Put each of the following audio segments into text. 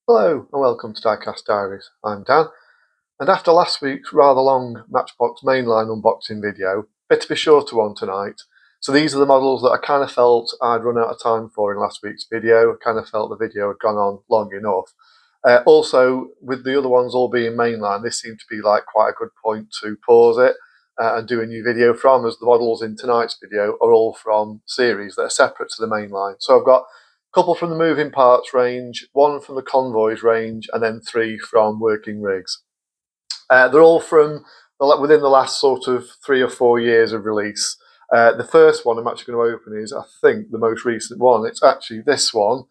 Hello and welcome to Diecast Diaries. I'm Dan, and after last week's rather long Matchbox mainline unboxing video, bit of a shorter one tonight. So these are the models that I kind of felt I'd run out of time for in last week's video. I kind of felt the video had gone on long enough. Also, with the other ones all being mainline, this seemed to be like quite a good point to pause it and do a new video from, as the models in tonight's video are all from series that are separate to the mainline. So I've got couple from the moving parts range, one from the Convoys range, and then 3 from Working Rigs. They're all from within the last sort of 3 or 4 years of release. The first one I'm actually going to open is, I think, the most recent one. It's actually this one.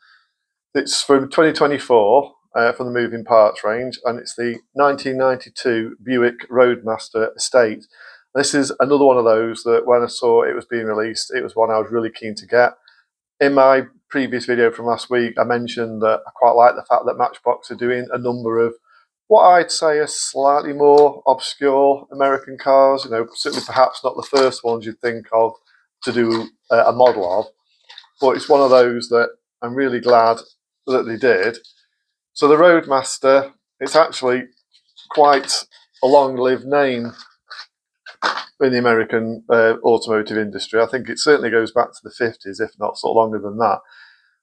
It's from 2024 from the moving parts range, and it's the 1992 Buick Roadmaster Estate. This is another one of those that when I saw it was being released, it was one I was really keen to get. In my previous video from last week, I mentioned that I quite like the fact that Matchbox are doing a number of what I'd say are slightly more obscure American cars. You know, certainly perhaps not the first ones you'd think of to do a model of, but it's one of those that I'm really glad that they did. So the Roadmaster, it's actually quite a long-lived name in the American automotive industry. I think it certainly goes back to the 50s, if not sort of longer than that.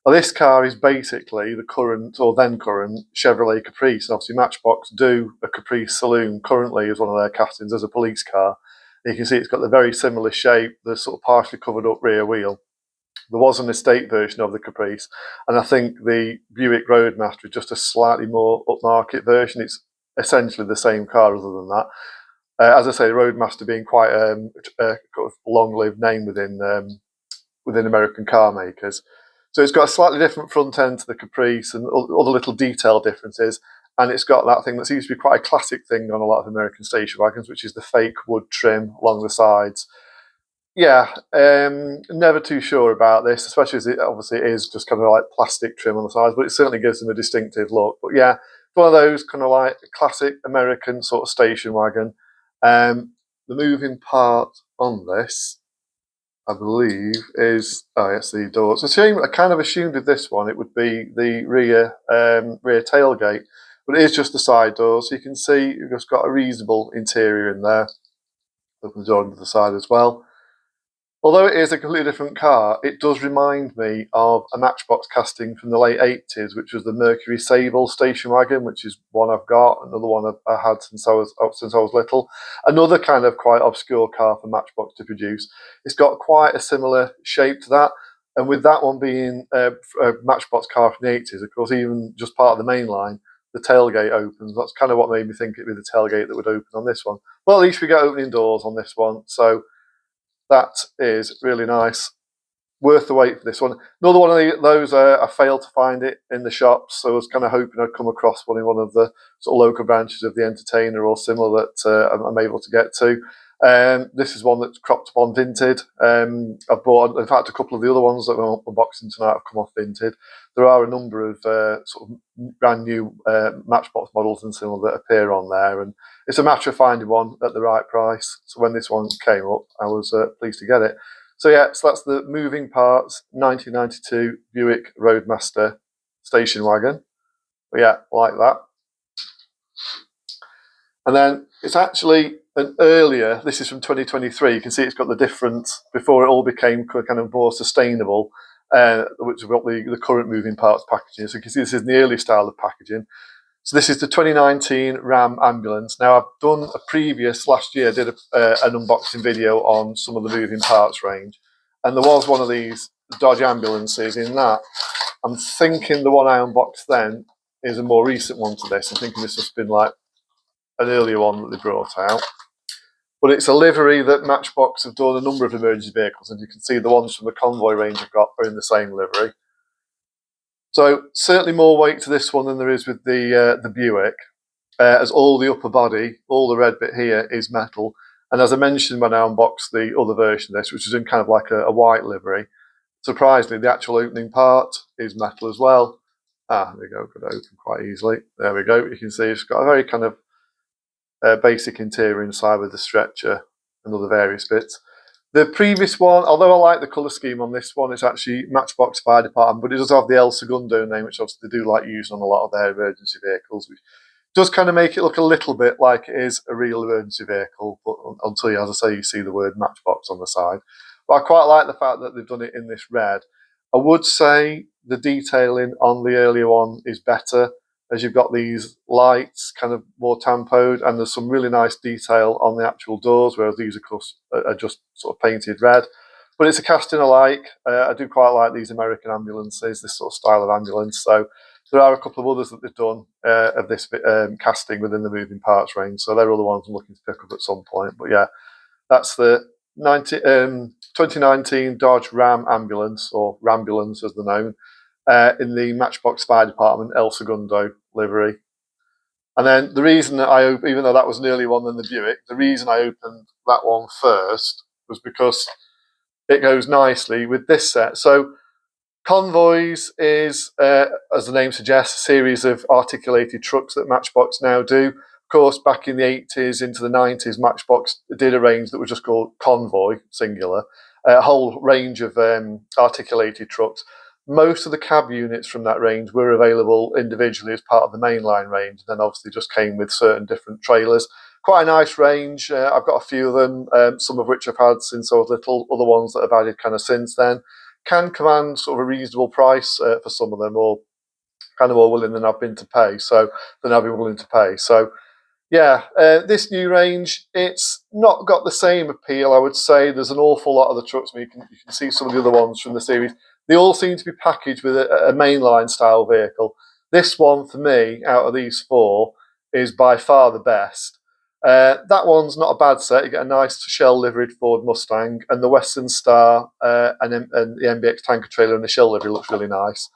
Well, this car is basically the current, or then current, Chevrolet Caprice. And obviously Matchbox do a Caprice Saloon currently as one of their castings as a police car. And you can see it's got the very similar shape, the sort of partially covered up rear wheel. There was an estate version of the Caprice, and I think the Buick Roadmaster is just a slightly more upmarket version. It's essentially the same car other than that. As I say, the Roadmaster being quite a long-lived name within American car makers. So it's got a slightly different front end to the Caprice and other little detail differences. And it's got that thing that seems to be quite a classic thing on a lot of American station wagons, which is the fake wood trim along the sides. Yeah, never too sure about this, especially as it obviously is just kind of like plastic trim on the sides, but it certainly gives them a distinctive look. But yeah, it's one of those kind of like classic American sort of station wagon. The moving part on this, I believe, is it's the doors. I kind of assumed with this one it would be the rear tailgate, but it is just the side doors. So you can see you've just got a reasonable interior in there. Open the door onto the side as well. Although it is a completely different car, it does remind me of a Matchbox casting from the late 80s, which was the Mercury Sable station wagon, which is one I've got, another one I had since I was little. Another kind of quite obscure car for Matchbox to produce. It's got quite a similar shape to that, and with that one being a Matchbox car from the 80s, of course, even just part of the main line, the tailgate opens. That's kind of what made me think it'd be the tailgate that would open on this one. Well, at least we get opening doors on this one, so that is really nice. Worth the wait for this one. Another one of those, I failed to find it in the shops, so I was kind of hoping I'd come across one in one of the sort of local branches of the Entertainer or similar that I'm able to get to. This is one that's cropped up on Vinted. I've bought, in fact, a couple of the other ones that I'm unboxing tonight have come off Vinted. There are a number of sort of brand new Matchbox models and similar that appear on there, and it's a matter of finding one at the right price. So when this one came up, I was pleased to get it. So yeah, so that's the moving parts 1992 Buick Roadmaster station wagon. But yeah, like that. And then it's actually an earlier, this is from 2023, you can see it's got the difference before it all became kind of more sustainable, which have got the current moving parts packaging. So you can see this is in the early style of packaging. So this is the 2019 Ram ambulance. Now I've done a previous, last year, did an unboxing video on some of the moving parts range. And there was one of these Dodge ambulances in that. I'm thinking the one I unboxed then is a more recent one to this. I'm thinking this has been like an earlier one that they brought out. But it's a livery that Matchbox have done a number of emergency vehicles, and you can see the ones from the Convoy range I've got are in the same livery. So certainly more weight to this one than there is with the Buick, as all the upper body, all the red bit here is metal. And as I mentioned when I unboxed the other version of this, which is in kind of like a white livery, surprisingly the actual opening part is metal as well. There we go, could open quite easily. There we go, you can see it's got a very kind of basic interior inside with the stretcher and other various bits. The previous one, although I like the colour scheme on this one, it's actually Matchbox Fire Department, but it does have the El Segundo name, which obviously they do like using on a lot of their emergency vehicles, which does kind of make it look a little bit like it is a real emergency vehicle, but until you, as I say, you see the word Matchbox on the side. But I quite like the fact that they've done it in this red. I would say the detailing on the earlier one is better, as you've got these lights kind of more tampoed, and there's some really nice detail on the actual doors, whereas these are just sort of painted red. But it's a casting alike. I do quite like these American ambulances, this sort of style of ambulance. So there are a couple of others that they've done of this casting within the moving parts range. So they're all the ones I'm looking to pick up at some point. But yeah, that's the 2019 Dodge Ram ambulance, or Rambulance as they're known, in the Matchbox Fire Department El Segundo livery. And then the reason that I opened, even though that was an earlier one than the Buick, the reason I opened that one first was because it goes nicely with this set. So Convoys is, as the name suggests, a series of articulated trucks that Matchbox now do. Of course, back in the 80s into the 90s, Matchbox did a range that was just called Convoy, singular, a whole range of articulated trucks. Most of the cab units from that range were available individually as part of the mainline range, and then obviously just came with certain different trailers. Quite a nice range. I've got a few of them, some of which I've had since I was little, other ones that I've added kind of since then. Can command sort of a reasonable price for some of them, or kind of more willing than I've been willing to pay. So yeah, this new range, it's not got the same appeal, I would say. There's an awful lot of the trucks. You can see some of the other ones from the series. They all seem to be packaged with a mainline style vehicle. This one, for me, out of these four, is by far the best. That one's not a bad set. You get a nice shell liveried Ford Mustang, and the Western Star and the MBX tanker trailer and the shell livery looks really nice.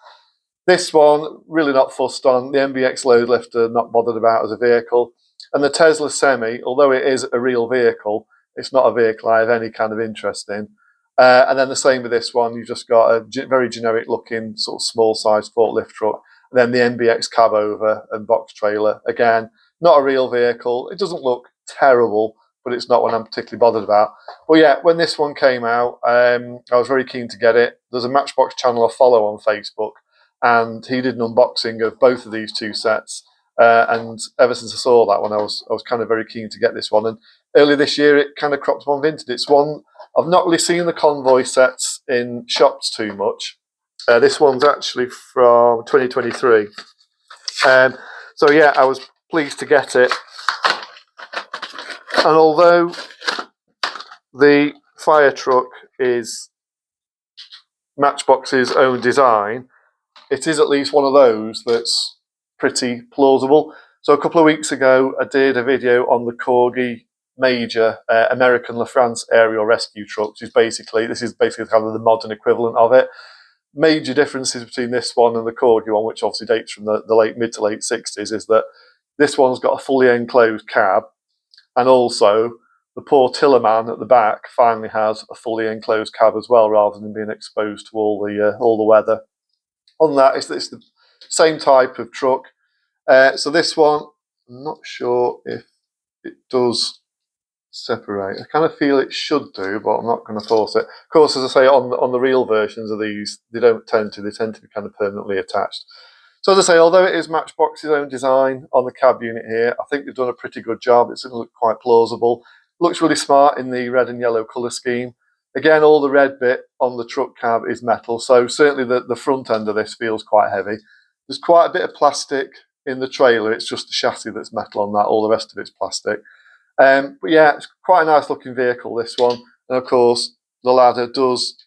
This one, really not fussed on. The MBX load lifter, not bothered about as a vehicle. And the Tesla Semi, although it is a real vehicle, it's not a vehicle I have any kind of interest in. And then the same with this one. You've just got a very generic looking sort of small size forklift truck. And then the MBX cab over and box trailer. Again, not a real vehicle. It doesn't look terrible, but it's not one I'm particularly bothered about. But yeah, when this one came out, I was very keen to get it. There's a Matchbox channel I follow on Facebook, and he did an unboxing of both of these two sets. And ever since I saw that one, I was kind of very keen to get this one. And earlier this year, it kind of cropped up on Vinted. It's one I've not really seen the Convoy sets in shops too much. This one's actually from 2023. So yeah, I was pleased to get it. And although the fire truck is Matchbox's own design, it is at least one of those that's pretty plausible. So a couple of weeks ago, I did a video on the Corgi Major American LaFrance aerial rescue truck, which is basically kind of the modern equivalent of it. Major differences between this one and the Corgi one, which obviously dates from the mid to late 60s, is that this one's got a fully enclosed cab, and also the poor tillerman at the back finally has a fully enclosed cab as well, rather than being exposed to all the weather. On that, it's the same type of truck. So this one, I'm not sure if it does separate. I kind of feel it should do, but I'm not going to force it. Of course, as I say, on the real versions of these, they tend to be kind of permanently attached. So as I say, although it is Matchbox's own design on the cab unit here, I think they've done a pretty good job. It's going to look quite plausible. Looks really smart in the red and yellow colour scheme. Again, all the red bit on the truck cab is metal, so certainly the front end of this feels quite heavy. There's quite a bit of plastic in the trailer. It's just the chassis that's metal on that. All the rest of it's plastic. But yeah, it's quite a nice looking vehicle, this one. And of course, the ladder does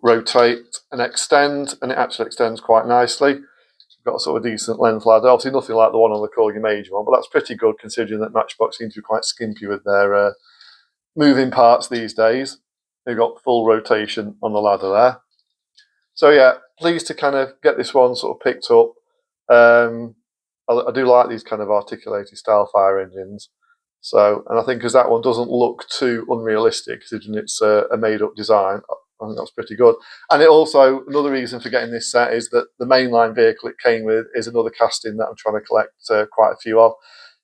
rotate and extend, and it actually extends quite nicely. You've got a sort of decent length ladder. Obviously nothing like the one on the Corgi Major one, but that's pretty good considering that Matchbox seems to be quite skimpy with their moving parts these days. They've got full rotation on the ladder there. So yeah, pleased to kind of get this one sort of picked up. I do like these kind of articulated style fire engines. So, and I think because that one doesn't look too unrealistic, considering it's a made-up design, I think that's pretty good. And it also, another reason for getting this set is that the mainline vehicle it came with is another casting that I'm trying to collect quite a few of.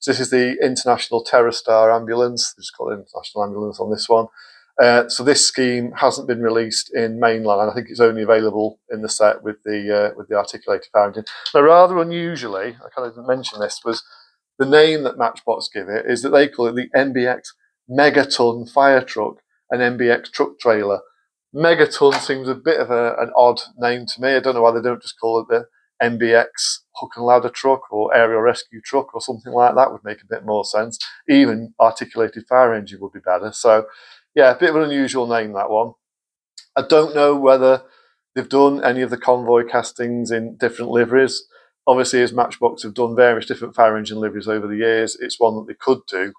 So this is the International Terror Star ambulance. They just call it International Ambulance on this one. So this scheme hasn't been released in mainline. I think it's only available in the set with the articulated fire engine. Now, rather unusually, I kind of mentioned this, was the name that Matchbox give it is that they call it the MBX Megaton Fire Truck, an MBX truck trailer. Megaton seems a bit of an odd name to me. I don't know why they don't just call it the MBX hook and ladder truck or aerial rescue truck or something like that. Would make a bit more sense. Even articulated fire engine would be better. So yeah, a bit of an unusual name, that one. I don't know whether they've done any of the convoy castings in different liveries. Obviously, as Matchbox have done various different fire engine liveries over the years, it's one that they could do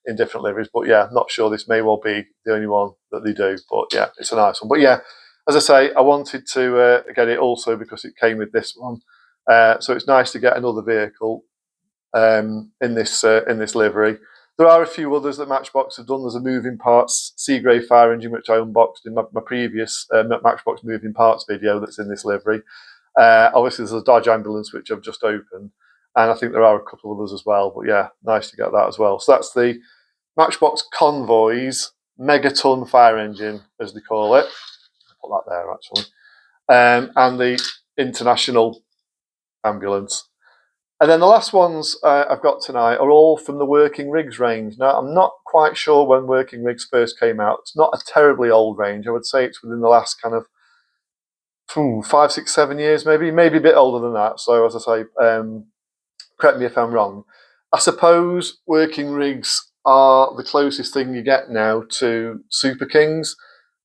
in different liveries. But yeah, not sure. This may well be the only one that they do. But yeah, it's a nice one. But yeah, as I say, I wanted to get it also because it came with this one. So it's nice to get another vehicle in this livery. There are a few others that Matchbox have done. There's a moving parts Seagrave fire engine, which I unboxed in my previous Matchbox moving parts video that's in this livery. Obviously, there's a Dodge ambulance, which I've just opened. And I think there are a couple of others as well. But yeah, nice to get that as well. So that's the Matchbox Convoys Megaton fire engine, as they call it. I'll put that there, actually. And the International ambulance. And then the last ones I've got tonight are all from the Working Rigs range. Now, I'm not quite sure when Working Rigs first came out. It's not a terribly old range. I would say it's within the last kind of 5, 6, 7 years, maybe a bit older than that. So as I say, correct me if I'm wrong. I suppose Working Rigs are the closest thing you get now to Super Kings.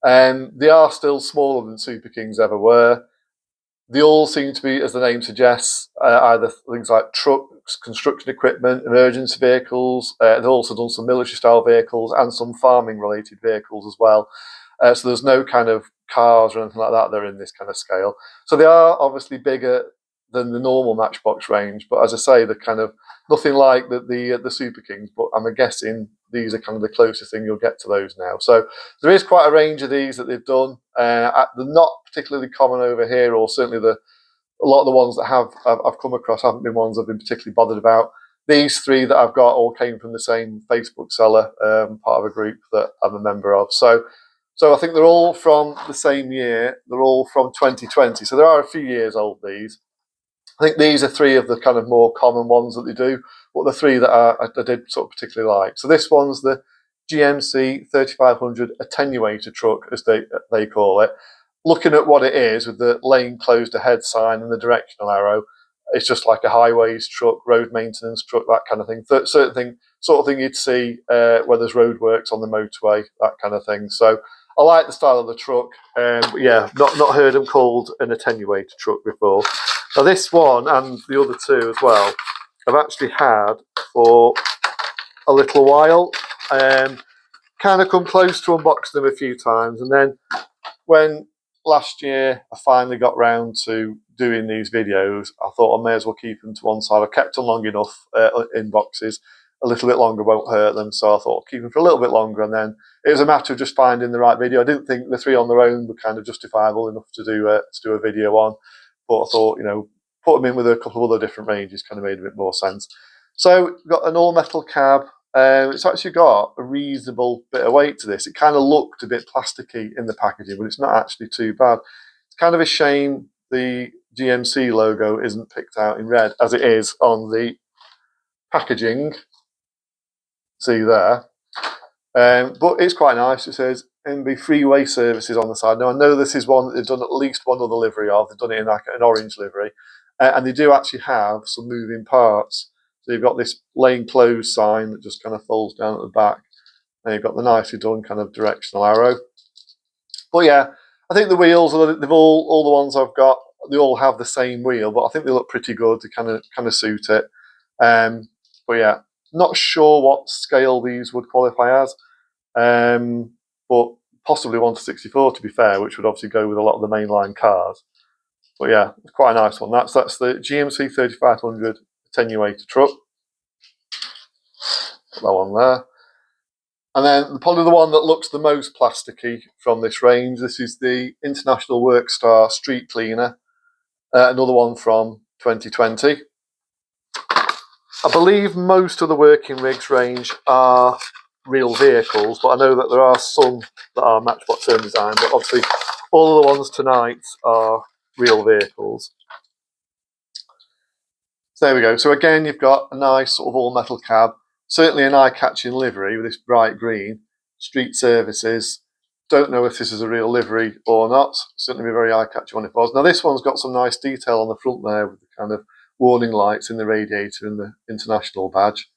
They are still smaller than Super Kings ever were. They all seem to be, as the name suggests, either things like trucks, construction equipment, emergency vehicles. They've also done some military-style vehicles and some farming-related vehicles as well. So there's no kind of cars or anything like that that are in this kind of scale. So they are obviously bigger than the normal Matchbox range, but as I say, they're kind of nothing like the Super Kings. But I'm guessing these are kind of the closest thing you'll get to those now. So there is quite a range of these that they've done. They're not particularly common over here, or certainly a lot of the ones that I've come across haven't been ones I've been particularly bothered about. These three that I've got all came from the same Facebook seller, part of a group that I'm a member of. So I think they're all from the same year. They're all from 2020. So there are a few years old, these. I think these are three of the kind of more common ones that they do, but the three that I did sort of particularly like. So this one's the GMC 3500 attenuator truck, as they call it. Looking at what it is with the lane closed ahead sign and the directional arrow, it's just like a highways truck, road maintenance truck, that kind of thing. Sort of thing you'd see where there's roadworks on the motorway, that kind of thing. So I like the style of the truck. But yeah, not heard them called an attenuator truck before. Now this one and the other two as well, I've actually had for a little while. Kind of come close to unboxing them a few times, and then when last year I finally got round to doing these videos, I thought I may as well keep them to one side. I've kept them long enough in boxes. A little bit longer won't hurt them, so I thought I'll keep them for a little bit longer, and then it was a matter of just finding the right video. I didn't think the three on their own were kind of justifiable enough to do a video on, but I thought, put them in with a couple of other different ranges kind of made a bit more sense. So we've got an all-metal cab. It's actually got a reasonable bit of weight to this. It kind of looked a bit plasticky in the packaging, but it's not actually too bad. It's kind of a shame the GMC logo isn't picked out in red, as it is on the packaging. See there. But it's quite nice. It says MB Freeway Services on the side. Now, I know this is one that they've done at least one other livery of. They've done it in like an orange livery. And they do actually have some moving parts. So you've got this lane closed sign that just kind of folds down at the back. And you've got the nicely done kind of directional arrow. But yeah, I think the wheels, they've all the ones I've got, they all have the same wheel, but I think they look pretty good. They kind of suit it. But yeah, not sure what scale these would qualify as. But possibly 1:64 to be fair, which would obviously go with a lot of the mainline cars. But yeah, it's quite a nice one. That's the GMC 3500 attenuator truck. Put that one there. And then probably the one that looks the most plasticky from this range, this is the International Workstar Street Cleaner. Another one from 2020. I believe most of the Working Rigs range are real vehicles, but I know that there are some that are Matchbox own design, but obviously all of the ones tonight are real vehicles. So there we go. So again, you've got a nice sort of all metal cab, certainly an eye-catching livery with this bright green, street services. Don't know if this is a real livery or not. Certainly be very eye-catching one if it was. Now this one's got some nice detail on the front there with the kind of warning lights in the radiator and the international badge.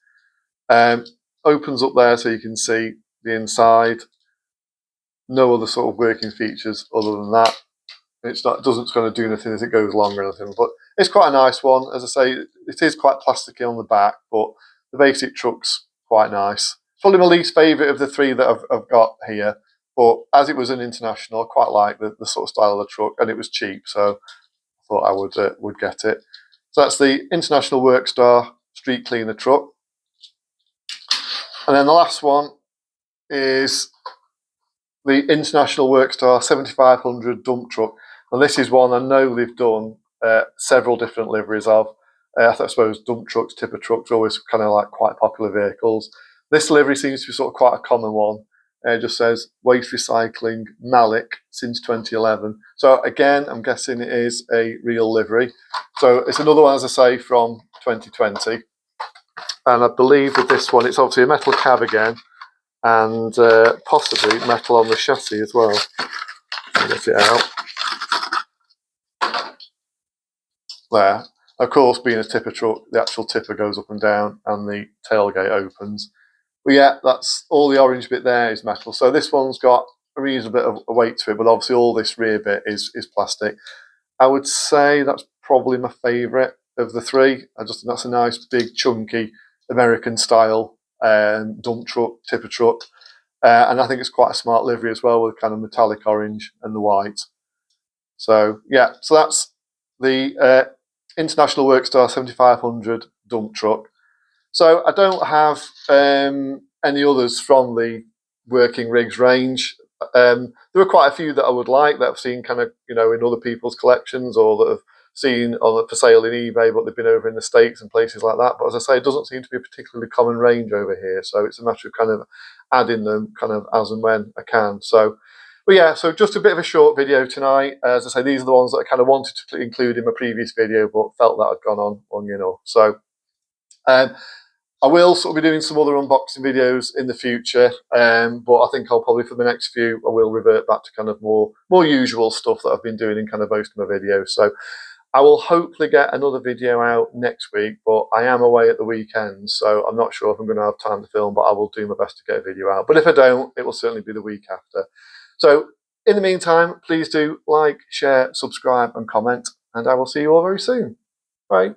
Opens up there so you can see the inside. No other sort of working features other than that. It's not, it doesn't kind of do anything as it goes along or anything, but it's quite a nice one. As I say, it is quite plasticky on the back, but the basic truck's quite nice. It's probably my least favourite of the three that I've got here, but as it was an international, I quite like the sort of style of the truck, and it was cheap, so I thought I would get it. So that's the International Workstar Street Cleaner truck. And then the last one is the International Workstar 7500 dump truck. And this is one I know they've done several different liveries of. I suppose dump trucks, tipper trucks are always kind of like quite popular vehicles. This livery seems to be sort of quite a common one. It just says Waste Recycling Malik since 2011. So again, I'm guessing it is a real livery. So it's another one, as I say, from 2020. And I believe with this one, it's obviously a metal cab again, and possibly metal on the chassis as well. Get it out. There. Of course, being a tipper truck, the actual tipper goes up and down and the tailgate opens. But yeah, that's all the orange bit there is metal. So this one's got a reasonable bit of a weight to it, but obviously all this rear bit is plastic. I would say that's probably my favourite of the three. I just think that's a nice, big, chunky, American style dump truck, tipper truck. And I think it's quite a smart livery as well with kind of metallic orange and the white. So yeah, so that's the International Workstar 7500 dump truck. So I don't have any others from the Working Rigs range. There are quite a few that I would like that I've seen kind of, in other people's collections or that have seen for sale in eBay, but they've been over in the States and places like that. But as I say, it doesn't seem to be a particularly common range over here. So it's a matter of kind of adding them kind of as and when I can. So, but yeah, so just a bit of a short video tonight. As I say, these are the ones that I kind of wanted to include in my previous video, but felt that had gone on long enough. So I will sort of be doing some other unboxing videos in the future, but I think I'll probably, for the next few, I will revert back to kind of more usual stuff that I've been doing in kind of most of my videos. So I will hopefully get another video out next week, but I am away at the weekend, so I'm not sure if I'm going to have time to film, but I will do my best to get a video out. But if I don't, it will certainly be the week after. So in the meantime, please do like, share, subscribe and comment, and I will see you all very soon. Bye.